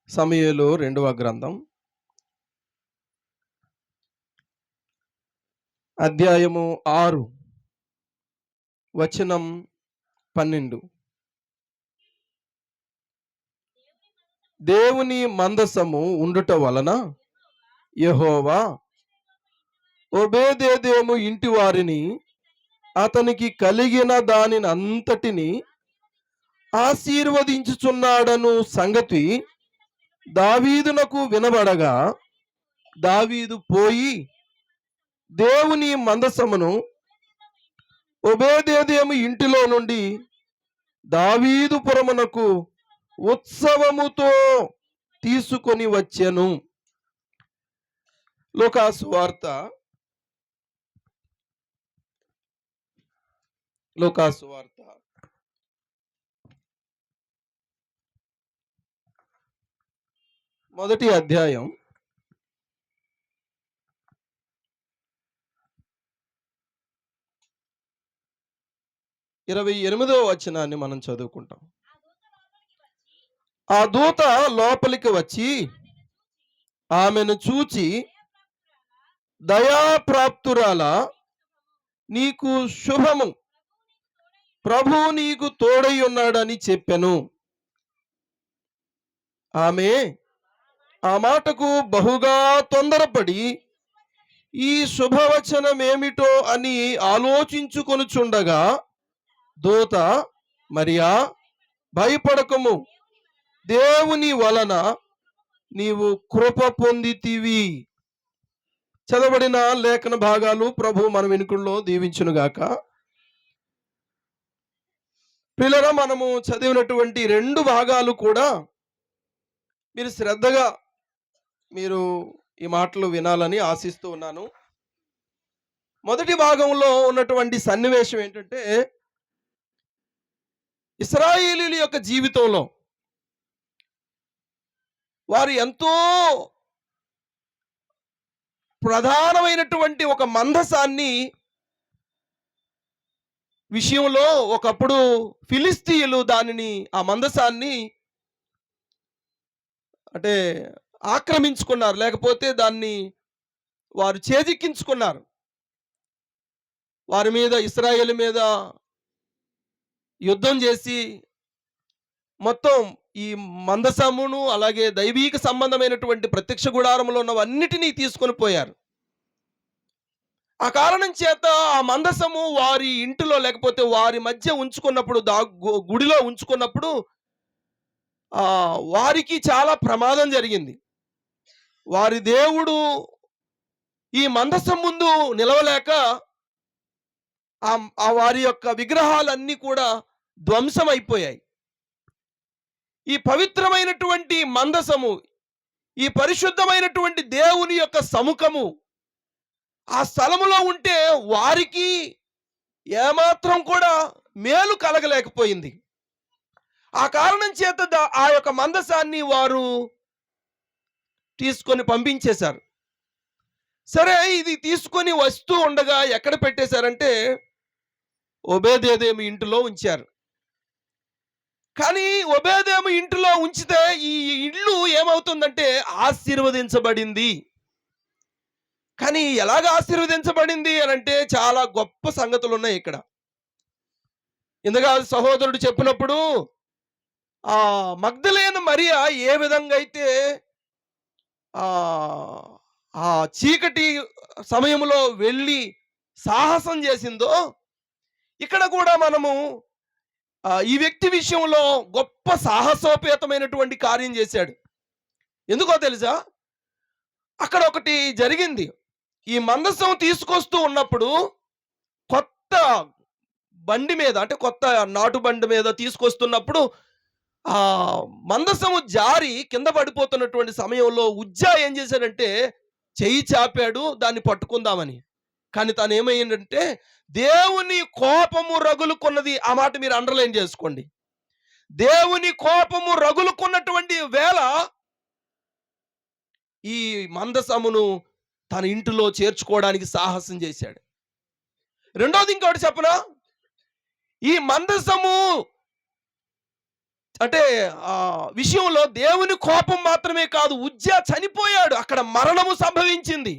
సమూయేలు రెండవ గ్రంథం అధ్యాయము 6 వచనం 12. దేవుని మందసము ఉండుట వలన యెహోవా ఓబేదెదోము ఇంటి వారిని అతనికి కలిగిన దానిని అంతటిని ఆశీర్వదించుచున్నాడను సంగతి దావీదునకు వినబడగా దావీదు పోయి దేవుని మందసమును ఓబేదెదోము ఇంటిలో నుండి దావీదు పురమునకు ఉత్సవముతో తీసుకొని వచ్చెను. లూకాసు వార్త మొదటి అధ్యాయం 28వ వచనాన్ని మనం చదువుకుంటాం. ఆ దూత లోపలికి వచ్చి ఆమెను చూచి, దయాప్రాప్తురాల, నీకు శుభము, ప్రభువు నీకు తోడై ఉన్నాడని చెప్పెను. ఆమె ఆ మాటకు బహుగా తొందరపడి ఈ శుభవచనమేమిటో అని ఆలోచించుకొనుచుండగా దూత, మరియా, భయపడకము, దేవుని వలన నీవు కృప పొందితివి. చదవబడిన లేఖన భాగాలు ప్రభు మన వెనుకల్లో దీవించునుగాక. పిల్లరా, మనము చదివినటువంటి 2 భాగాలు కూడా మీరు శ్రద్ధగా ఈ మాటలు వినాలని ఆశిస్తూ ఉన్నాను. మొదటి భాగంలో ఉన్నటువంటి సన్నివేశం ఏంటంటే, ఇశ్రాయేలీయుల యొక్క జీవితంలో వారు ఎంతో ప్రధానమైనటువంటి ఒక మందసాన్ని విషయంలో ఒకప్పుడు ఫిలిస్తీయులు ఆ మందసాన్ని అంటే ఆక్రమించుకున్నారు, లేకపోతే దాన్ని వారు చేజిక్కించుకున్నారు. వారి మీద, ఇశ్రాయేలు మీద యుద్ధం చేసి మొత్తం ఈ మందసమును అలాగే దైవీక సంబంధమైనటువంటి ప్రత్యక్ష గుడారంలో ఉన్నవన్నిటినీ తీసుకొని పోయారు. ఆ కారణం చేత ఆ మందసము వారి ఇంటిలో లేకపోతే వారి మధ్య ఉంచుకున్నప్పుడు, గుడిలో ఉంచుకున్నప్పుడు వారికి చాలా ప్రమాదం జరిగింది. వారి దేవుడు ఈ మందసం ముందు నిలవలేక వారి యొక్క విగ్రహాలన్నీ కూడా ధ్వంసం అయిపోయాయి. ఈ పవిత్రమైనటువంటి మందసము, ఈ పరిశుద్ధమైనటువంటి దేవుని యొక్క సముఖము ఆ స్థలములో ఉంటే వారికి ఏమాత్రం కూడా మేలు కలగలేకపోయింది. ఆ కారణం చేత ఆ యొక్క మందసాన్ని వారు తీసుకొని పంపించేశారు. సరే, ఇది తీసుకొని వస్తూ ఉండగా ఎక్కడ పెట్టేశారంటే ఓబేదెదోము ఇంటిలో ఉంచారు. కానీ ఓబేదెదోము ఇంటిలో ఉంచితే ఈ ఇల్లు ఏమవుతుందంటే ఆశీర్వదించబడింది. కానీ ఎలాగ ఆశీర్వదించబడింది అని అంటే చాలా గొప్ప సంగతులు ఉన్నాయి ఇక్కడ. ఇందుగా సహోదరుడు చెప్పినప్పుడు ఆ మగ్దలేన మరియా ఏ విధంగా అయితే ఆ చీకటి సమయంలో వెళ్ళి సాహసం చేసిందో, ఇక్కడ కూడా మనము ఈ వ్యక్తి విషయంలో గొప్ప సాహసోపేతమైనటువంటి కార్యం చేశాడు. ఎందుకో తెలుసా? అక్కడ ఒకటి జరిగింది. ఈ మందసం తీసుకొస్తూ ఉన్నప్పుడు కొత్త బండి మీద, అంటే కొత్త నాటు బండి మీద తీసుకొస్తున్నప్పుడు ఆ మందసము జారి కింద పడిపోతున్నటువంటి సమయంలో ఉజ్జా ఏం చేశాడంటే చెయ్యి చాపాడు దాన్ని పట్టుకుందామని. కానీ తను ఏమైందంటే దేవుని కోపము రగులుకున్నది. ఆ మాట మీరు అండర్లైన్ చేసుకోండి. దేవుని కోపము రగులుకున్నటువంటి వేళ ఈ మందసమును తన ఇంటిలో చేర్చుకోవడానికి సాహసం చేశాడు. రెండోది ఇంకోటి చెప్పనా, ఈ మందసము అంటే విషయంలో దేవుని కోపం మాత్రమే కాదు, ఉజ్జా చనిపోయాడు. అక్కడ మరణము సంభవించింది,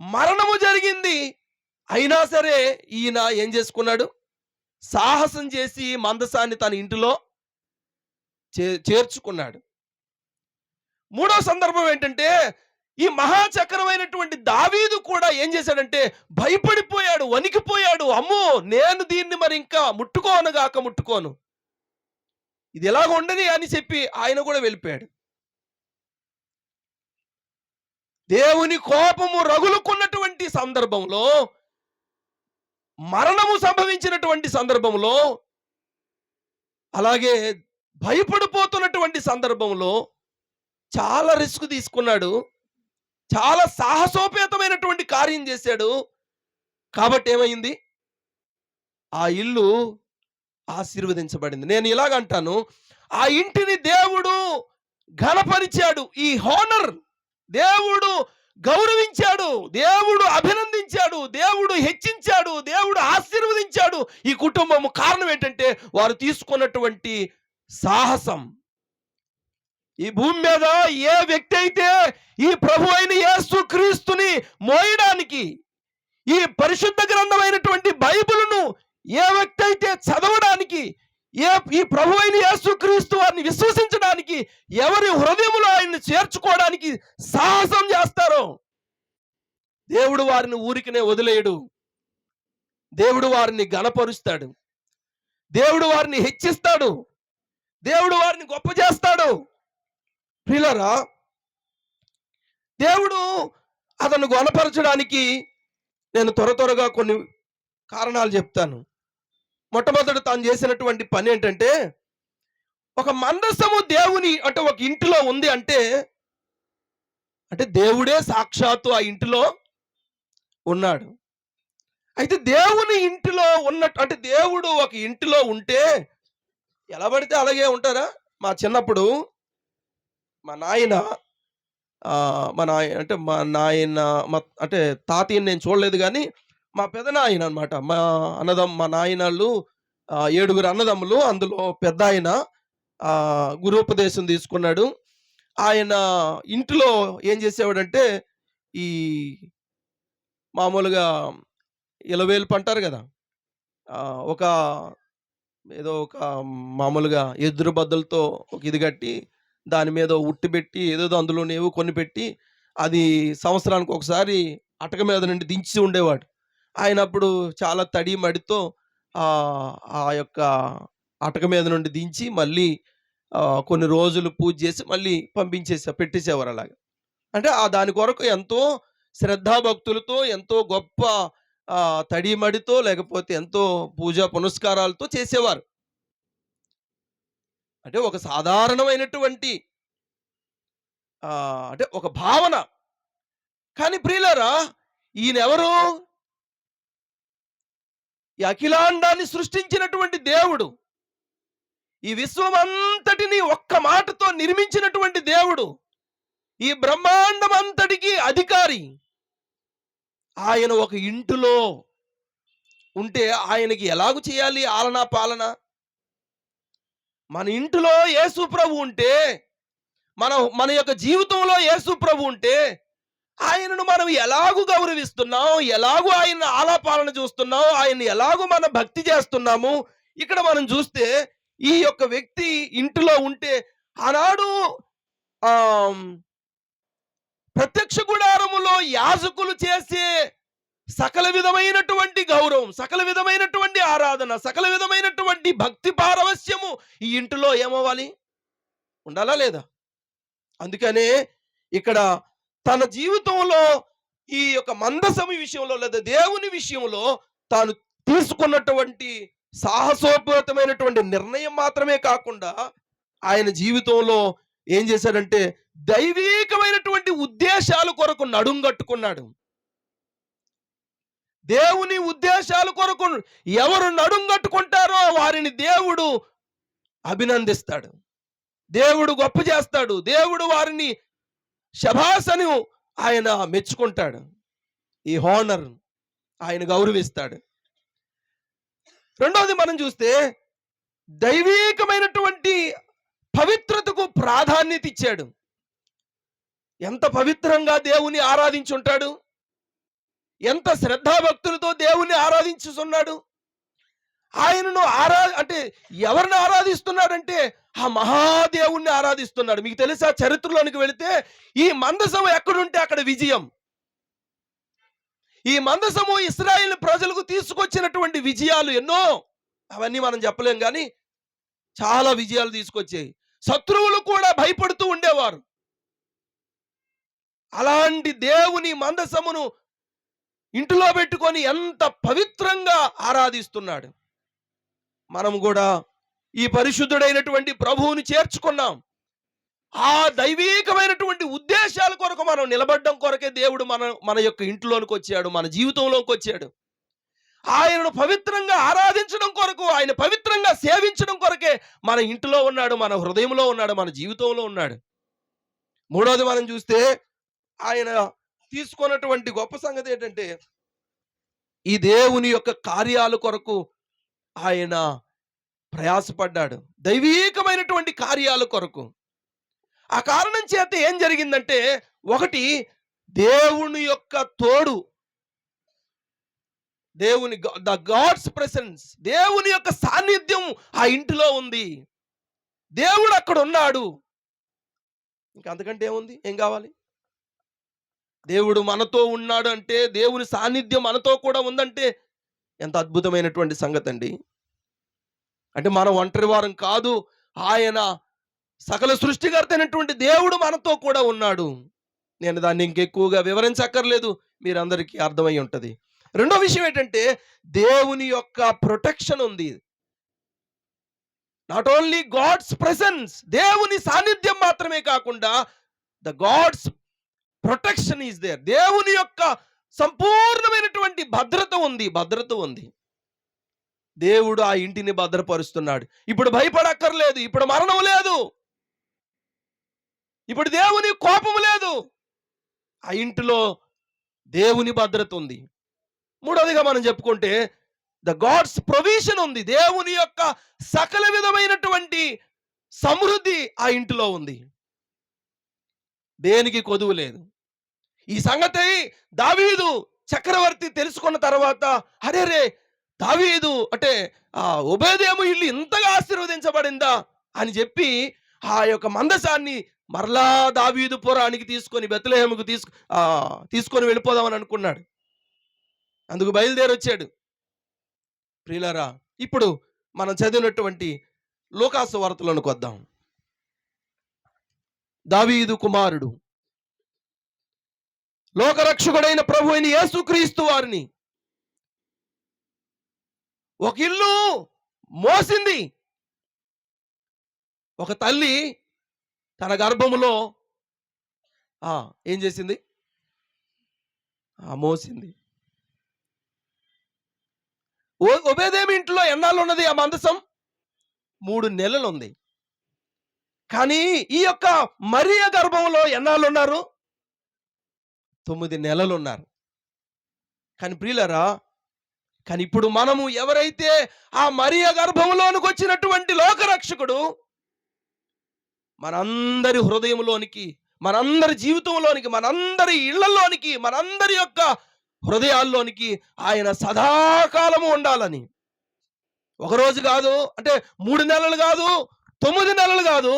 మరణము జరిగింది. అయినా సరే ఈయన ఏం చేసుకున్నాడు? సాహసం చేసి మందసాన్ని తన ఇంటిలో చేర్చుకున్నాడు. మూడో సందర్భం ఏంటంటే, ఈ మహాచక్రమైనటువంటి దావీదు కూడా ఏం చేశాడంటే భయపడిపోయాడు, వణికిపోయాడు. అమ్మో, నేను దీన్ని మరి ఇంకా ముట్టుకోను, ఇది ఎలాగ ఉండని అని చెప్పి ఆయన కూడా వెళ్ళిపోయాడు. దేవుని కోపము రగులుకున్నటువంటి సందర్భంలో, మరణము సంభవించినటువంటి సందర్భంలో, అలాగే భయపడిపోతున్నటువంటి సందర్భంలో చాలా రిస్క్ తీసుకున్నాడు, చాలా సాహసోపేతమైనటువంటి కార్యం చేశాడు. కాబట్టి ఏమైంది? ఆ ఇల్లు ఆశీర్వదించబడింది. నేను ఇలాగంటాను, ఆ ఇంటిని దేవుడు ఘనపరిచాడు. ఈ హోనర్ దేవుడు గౌరవించాడు, దేవుడు అభినందించాడు, దేవుడు హెచ్చించాడు, దేవుడు ఆశీర్వదించాడు ఈ కుటుంబము. కారణం ఏంటంటే వారు తీసుకున్నటువంటి సాహసం. ఈ భూమి మీద ఏ వ్యక్తి అయితే ఈ ప్రభు అయిన యేసు క్రీస్తుని మోయడానికి, ఈ పరిశుద్ధ గ్రంథమైనటువంటి బైబిలును ఏ వ్యక్తి అయితే చదవడానికి, ఈ ప్రభు అయిన యేసు క్రీస్తు వారిని విశ్వసించడానికి, ఎవరి హృదయములో ఆయన్ని చేర్చుకోవడానికి సాహసం చేస్తారో, దేవుడు వారిని ఊరికినే వదిలేయడు. దేవుడు వారిని ఘనపరుస్తాడు, దేవుడు వారిని హెచ్చిస్తాడు, దేవుడు వారిని గొప్ప చేస్తాడు. ప్రియులారా, దేవుడు అతను ఘనపరచడానికి నేను త్వరగా కొన్ని కారణాలు చెప్తాను. మొట్టమొదటి తాను చేసినటువంటి పని ఏంటంటే, ఒక మందసము దేవుని అంటే ఒక ఇంటిలో ఉంది అంటే దేవుడే సాక్షాత్తు ఆ ఇంటిలో ఉన్నాడు. అయితే దేవుని ఇంటిలో ఉన్నట్టు అంటే దేవుడు ఒక ఇంటిలో ఉంటే ఎలా పడితే అలాగే ఉంటారా? మా చిన్నప్పుడు మా నాయన అంటే తాతయ్యని నేను చూడలేదు, కానీ మా పెదనాయన అనమాట. మా నాయనళ్ళు 7 అన్నదమ్ములు, అందులో పెద్ద ఆయన గురూపదేశం తీసుకున్నాడు. ఆయన ఇంటిలో ఏం చేసేవాడంటే, ఈ మామూలుగా ఇలవేలుపు అంటారు కదా, ఒక ఏదో ఒక మామూలుగా ఎదురు బద్దలతో ఒక ఇది కట్టి దాని మీద ఉట్టి పెట్టి ఏదేదో అందులోనేవో కొన్ని పెట్టి అది సంవత్సరానికి ఒకసారి అటక మీద నుండి దించి ఉండేవాడు. ఆయన అప్పుడు చాలా తడి మడితో ఆ యొక్క అటక మీద నుండి దించి మళ్ళీ కొన్ని రోజులు పూజ చేసి మళ్ళీ పెట్టేసేవారు. అలాగా అంటే దాని కొరకు ఎంతో శ్రద్ధాభక్తులతో, ఎంతో గొప్ప తడి మడితో, లేకపోతే ఎంతో పూజా పునస్కారాలతో చేసేవారు. అంటే ఒక సాధారణమైనటువంటి అంటే ఒక భావన. కానీ ప్రియులారా, ఈయనెవరు? ఈ అఖిలాండాన్ని సృష్టించినటువంటి దేవుడు, ఈ విశ్వమంతటిని ఒక్క మాటతో నిర్మించినటువంటి దేవుడు, ఈ బ్రహ్మాండం అంతటికి అధికారి. ఆయన ఒక ఇంటిలో ఉంటే ఆయనకి ఎలాగూ చేయాలి ఆలనా పాలన? మన ఇంటిలో యేసు ప్రభు ఉంటే, మన యొక్క జీవితంలో యేసు ప్రభు ఉంటే, ఆయనను మనం ఎలాగూ గౌరవిస్తున్నాం, ఎలాగూ ఆయన ఆలాపాలన చూస్తున్నాం, ఆయన్ని ఎలాగూ మనం భక్తి చేస్తున్నాము. ఇక్కడ మనం చూస్తే ఈ యొక్క వ్యక్తి ఇంటిలో ఉంటే, ఆనాడు ప్రత్యక్ష గుడారములో యాజకులు చేసే సకల విధమైనటువంటి గౌరవం, సకల విధమైనటువంటి ఆరాధన, సకల విధమైనటువంటి భక్తి పారవస్యము ఈ ఇంటిలో ఏమవ్వాలి? ఉండాలా లేదా? అందుకనే ఇక్కడ తన జీవితంలో ఈ యొక్క మందసమి విషయంలో లేదా దేవుని విషయంలో తాను తీసుకున్నటువంటి సాహసోపేతమైనటువంటి నిర్ణయం మాత్రమే కాకుండా ఆయన జీవితంలో ఏం చేశాడంటే దైవీకమైనటువంటి ఉద్దేశాల కొరకు నడుంగట్టుకున్నాడు. దేవుని ఉద్దేశాల కొరకు ఎవరు నడుంగట్టుకుంటారో వారిని దేవుడు అభినందిస్తాడు, దేవుడు గొప్ప చేస్తాడు, దేవుడు వారిని శభాసను ఆయన మెచ్చుకుంటాడు. ఈ హోనర్ ఆయన గౌరవిస్తాడు. రెండోది మనం చూస్తే దైవీకమైనటువంటి పవిత్రతకు ప్రాధాన్యత ఇచ్చాడు. ఎంత పవిత్రంగా దేవుని ఆరాధించుంటాడు, ఎంత శ్రద్ధాభక్తులతో దేవుని ఆరాధించుతున్నాడు. ఆయనను అంటే ఎవరిని ఆరాధిస్తున్నాడంటే ఆ మహాదేవుణ్ణి ఆరాధిస్తున్నాడు. మీకు తెలుసా, చరిత్రలోనికి వెళితే ఈ మందసం ఎక్కడుంటే అక్కడ విజయం. ఈ మందసము ఇశ్రాయేలు ప్రజలకు తీసుకొచ్చినటువంటి విజయాలు ఎన్నో, అవన్నీ మనం చెప్పలేం, కానీ చాలా విజయాలు తీసుకొచ్చాయి. శత్రువులు కూడా భయపడుతూ ఉండేవారు. అలాంటి దేవుని మందసమును ఇంటిలో పెట్టుకొని ఎంత పవిత్రంగా ఆరాధిస్తున్నాడు. మనం కూడా ఈ పరిశుద్ధుడైనటువంటి ప్రభువుని చేర్చుకున్నాం. ఆ దైవీకమైనటువంటి ఉద్దేశాల కొరకు మనం నిలబడడం కొరకే దేవుడు మన యొక్క ఇంట్లోనికి వచ్చాడు, మన జీవితంలోకి వచ్చాడు. ఆయనను పవిత్రంగా ఆరాధించడం కొరకు, ఆయన పవిత్రంగా సేవించడం కొరకే మన ఇంటిలో ఉన్నాడు, మన హృదయంలో ఉన్నాడు, మన జీవితంలో ఉన్నాడు. మూడోది మనం చూస్తే ఆయన తీసుకున్నటువంటి గొప్ప సంగతి ఏంటంటే, ఈ దేవుని యొక్క కార్యాల కొరకు ఆయన ప్రయాసపడ్డాడు, దైవీకమైనటువంటి కార్యాల కొరకు. ఆ కారణం చేత ఏం జరిగిందంటే, ఒకటి, దేవుని యొక్క తోడు, ద గాడ్స్ ప్రెసెన్స్, దేవుని యొక్క సాన్నిధ్యం ఆ ఇంటిలో ఉంది. దేవుడు అక్కడ ఉన్నాడు. ఇంకా అంతకంటే ఏముంది, ఏం కావాలి? దేవుడు మనతో ఉన్నాడు అంటే, దేవుని సాన్నిధ్యం మనతో కూడా ఉందంటే ఎంత అద్భుతమైనటువంటి సంగతి అండి. అంటే మనం ఒంటరి వారం కాదు, ఆయన సకల సృష్టికర్త అయినటువంటి దేవుడు మనతో కూడా ఉన్నాడు. నేను దాన్ని ఇంకెక్కువగా వివరించక్కర్లేదు, మీరందరికీ అర్థమై ఉంటుంది. రెండో విషయం ఏంటంటే, దేవుని యొక్క ప్రొటెక్షన్ ఉంది. నాట్ ఓన్లీ గాడ్స్ ప్రెసెన్స్, దేవుని సాన్నిధ్యం మాత్రమే కాకుండా the God's protection is there. దేవుని యొక్క సంపూర్ణమైనటువంటి భద్రత ఉంది. దేవుడు ఆ ఇంటిని భద్రపరుస్తున్నాడు. ఇప్పుడు భయపడక్కర్లేదు, ఇప్పుడు మరణం లేదు, ఇప్పుడు దేవుని కోపం లేదు. ఆ ఇంటిలో దేవుని భద్రత ఉంది. మూడవదిగా మనం చెప్పుకుంటే ద గాడ్స్ ప్రొవిజన్ ఉంది. దేవుని యొక్క సకల విధమైనటువంటి సమృద్ధి ఆ ఇంటిలో ఉంది. దేనికి కొదువు లేదు. ఈ సంగతి దావీదు చక్రవర్తి తెలుసుకున్న తర్వాత, అరే దావీదు అంటే ఆ ఒబేదేము ఇల్లు ఇంతగా ఆశీర్వదించబడిందా అని చెప్పి ఆ యొక్క మందసాన్ని మరలా దావీదు పురానికి తీసుకొని బెత్లెహేముకు తీసుకొని వెళ్ళిపోదామని అనుకున్నాడు. అందుకు బయలుదేరి వచ్చాడు. ప్రియులారా, ఇప్పుడు మనం చదివినటువంటి లూకాసు వార్తలోనికి వద్దాం. దావీదు కుమారుడు, లోకరక్షకుడైన ప్రభు అయిన యేసుక్రీస్తు వారిని ఒక ఇల్లు మోసింది. ఒక తల్లి తన గర్భములో ఏం చేసింది? మోసింది. ఒబేదేము ఇంట్లో ఎన్నాళ్ళు ఉన్నది ఆ మందసం? 3 నెలలు ఉంది. కానీ ఈ యొక్క మరియ గర్భంలో ఎన్నాళ్ళు ఉన్నారు? 9 నెలలు ఉన్నారు. కానీ ప్రియులారా, కానీ ఇప్పుడు మనము ఎవరైతే ఆ మరియ గర్భంలోనికి వచ్చినటువంటి లోకరక్షకుడు మనందరి హృదయంలోనికి, మనందరి జీవితంలోనికి, మనందరి ఇళ్లలోనికి, మనందరి యొక్క హృదయాల్లోనికి ఆయన సదాకాలము ఉండాలని, ఒకరోజు కాదు, అంటే 3 నెలలు కాదు, 9 నెలలు కాదు,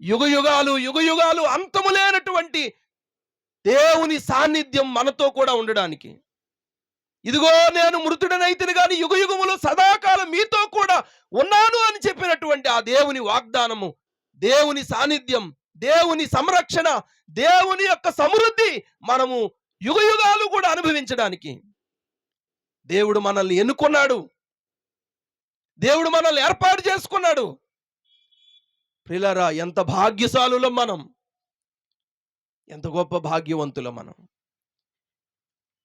యుగయుగాలు అంతము లేనటువంటి దేవుని సాన్నిధ్యం మనతో కూడా ఉండడానికి. ఇదిగో నేను మృతుడనైతిని గాని యుగయుగములో సదాకాలం మీతో కూడా ఉన్నాను అని చెప్పినటువంటి ఆ దేవుని వాగ్దానము, దేవుని సాన్నిధ్యం, దేవుని సంరక్షణ, దేవుని యొక్క సమృద్ధి మనము యుగయుగాలు కూడా అనుభవించడానికి దేవుడు మనల్ని ఎన్నుకున్నాడు. దేవుడు మనల్ని ఏర్పాటు చేసుకున్నాడు. ప్రియులారా, ఎంత భాగ్యశాలులం మనం, ఎంత గొప్ప భాగ్యవంతులం మనం.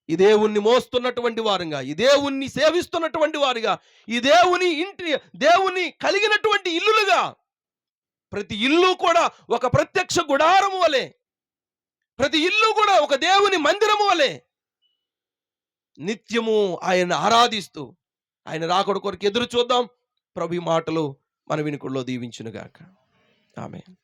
ఈ దేవుణ్ణి మోస్తున్నటువంటి వారుగా, ఈ దేవుణ్ణి సేవిస్తున్నటువంటి వారుగా, ఈ దేవుని కలిగినటువంటి ఇల్లులుగా, ప్రతి ఇల్లు కూడా ఒక ప్రత్యక్ష గుడారము వలె, ప్రతి ఇల్లు కూడా ఒక దేవుని మందిరము వలె నిత్యము ఆయన ఆరాధిస్తూ ఆయన రాకడ కొరకు ఎదురు చూద్దాం. ప్రభు ఈ మాటలు మన వినుకుల్లో దీవించునుగాక. ఆమేన్.